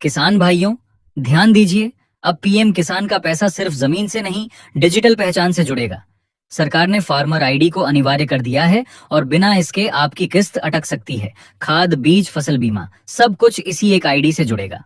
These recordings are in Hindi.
किसान भाइयों, ध्यान दीजिए। अब पीएम किसान का पैसा सिर्फ जमीन से नहीं, डिजिटल पहचान से जुड़ेगा। सरकार ने फार्मर आईडी को अनिवार्य कर दिया है और बिना इसके आपकी किस्त अटक सकती है। खाद, बीज, फसल बीमा, सब कुछ इसी एक आईडी से जुड़ेगा।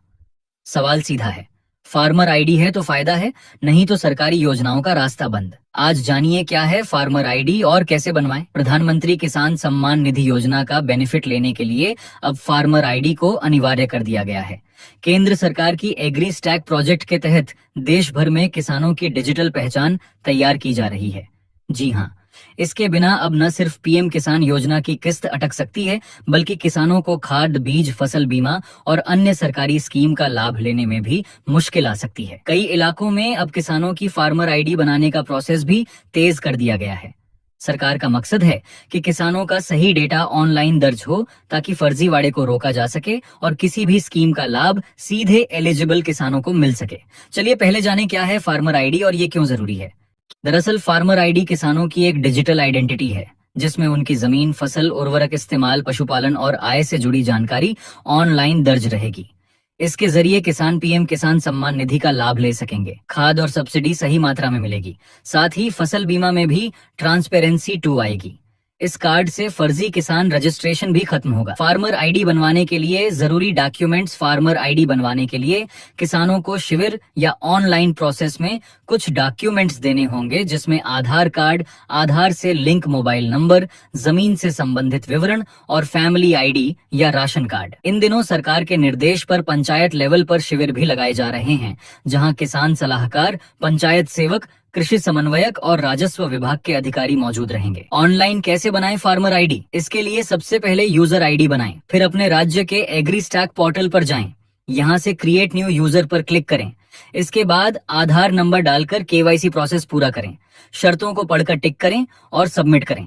सवाल सीधा है, फार्मर आईडी है तो फायदा है, नहीं तो सरकारी योजनाओं का रास्ता बंद। आज जानिए क्या है फार्मर आईडी और कैसे बनवाएं। प्रधानमंत्री किसान सम्मान निधि योजना का बेनिफिट लेने के लिए अब फार्मर आईडी को अनिवार्य कर दिया गया है। केंद्र सरकार की एग्री स्टैक प्रोजेक्ट के तहत देश भर में किसानों की डिजिटल पहचान तैयार की जा रही है। जी हाँ, इसके बिना अब न सिर्फ पीएम किसान योजना की किस्त अटक सकती है, बल्कि किसानों को खाद, बीज, फसल बीमा और अन्य सरकारी स्कीम का लाभ लेने में भी मुश्किल आ सकती है। कई इलाकों में अब किसानों की फार्मर आईडी बनाने का प्रोसेस भी तेज कर दिया गया है। सरकार का मकसद है कि किसानों का सही डेटा ऑनलाइन दर्ज हो, ताकि फर्जीवाड़े को रोका जा सके और किसी भी स्कीम का लाभ सीधे एलिजिबल किसानों को मिल सके। चलिए पहले जाने क्या है फार्मर आईडी और ये क्यों जरूरी है। दरअसल फार्मर आईडी किसानों की एक डिजिटल आइडेंटिटी है, जिसमें उनकी जमीन, फसल, उर्वरक इस्तेमाल, पशुपालन और आय से जुड़ी जानकारी ऑनलाइन दर्ज रहेगी। इसके जरिए किसान पीएम किसान सम्मान निधि का लाभ ले सकेंगे। खाद और सब्सिडी सही मात्रा में मिलेगी। साथ ही फसल बीमा में भी ट्रांसपेरेंसी 2 आएगी। इस कार्ड से फर्जी किसान रजिस्ट्रेशन भी खत्म होगा। फार्मर आईडी बनवाने के लिए जरूरी डॉक्यूमेंट्स। फार्मर आईडी बनवाने के लिए किसानों को शिविर या ऑनलाइन प्रोसेस में कुछ डॉक्यूमेंट्स देने होंगे, जिसमें आधार कार्ड, आधार से लिंक मोबाइल नंबर, जमीन से संबंधित विवरण और फैमिली आईडी या राशन कार्ड। इन दिनों सरकार के निर्देश पर पंचायत लेवल पर शिविर भी लगाए जा रहे हैं, जहां किसान सलाहकार, पंचायत सेवक, कृषि समन्वयक और राजस्व विभाग के अधिकारी मौजूद रहेंगे। ऑनलाइन कैसे बनाएं फार्मर आईडी? इसके लिए सबसे पहले यूजर आईडी बनाएं, फिर अपने राज्य के एग्री स्टैक पोर्टल पर जाएं। यहां से क्रिएट न्यू यूजर पर क्लिक करें। इसके बाद आधार नंबर डालकर केवाईसी प्रोसेस पूरा करें। शर्तों को पढ़कर टिक करें और सबमिट करें।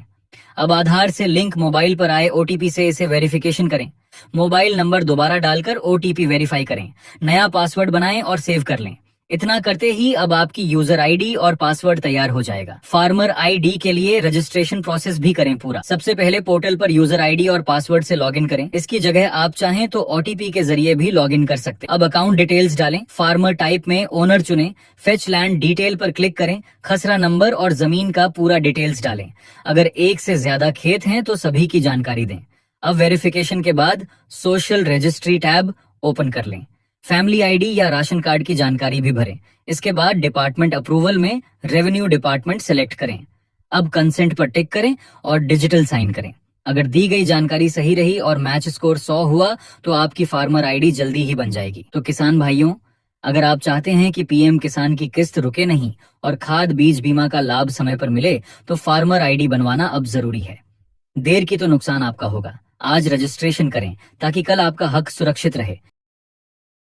अब आधार से लिंक मोबाइल पर आए ओटीपी से इसे वेरिफिकेशन करें। मोबाइल नंबर दोबारा डालकर ओटीपी वेरीफाई करें। नया पासवर्ड बनाएं और सेव कर लें। इतना करते ही अब आपकी यूजर आईडी और पासवर्ड तैयार हो जाएगा। फार्मर आईडी के लिए रजिस्ट्रेशन प्रोसेस भी करें पूरा। सबसे पहले पोर्टल पर यूजर आईडी और पासवर्ड से लॉगिन करें। इसकी जगह आप चाहें तो ओटीपी के जरिए भी लॉगिन कर सकते हैं। अब अकाउंट डिटेल्स डालें। फार्मर टाइप में ओनर चुनें। फेच लैंड डिटेल पर क्लिक करें। खसरा नंबर और जमीन का पूरा डिटेल्स डालें। अगर एक से ज्यादा खेत हैं तो सभी की जानकारी दें। अब वेरिफिकेशन के बाद सोशल रजिस्ट्री टैब ओपन कर लें। फैमिली आईडी या राशन कार्ड की जानकारी भी भरें। इसके बाद डिपार्टमेंट अप्रूवल में रेवेन्यू डिपार्टमेंट सेलेक्ट करें। अब कंसेंट पर टिक करें और डिजिटल साइन करें। अगर दी गई जानकारी सही रही और मैच स्कोर 100 हुआ तो आपकी फार्मर आईडी जल्दी ही बन जाएगी। तो किसान भाइयों, अगर आप चाहते हैं कि पीएम किसान की किस्त रुके नहीं और खाद, बीज, बीमा का लाभ समय पर मिले, तो फार्मर आईडी बनवाना अब जरूरी है। देर की तो नुकसान आपका होगा। आज रजिस्ट्रेशन करें ताकि कल आपका हक सुरक्षित रहे।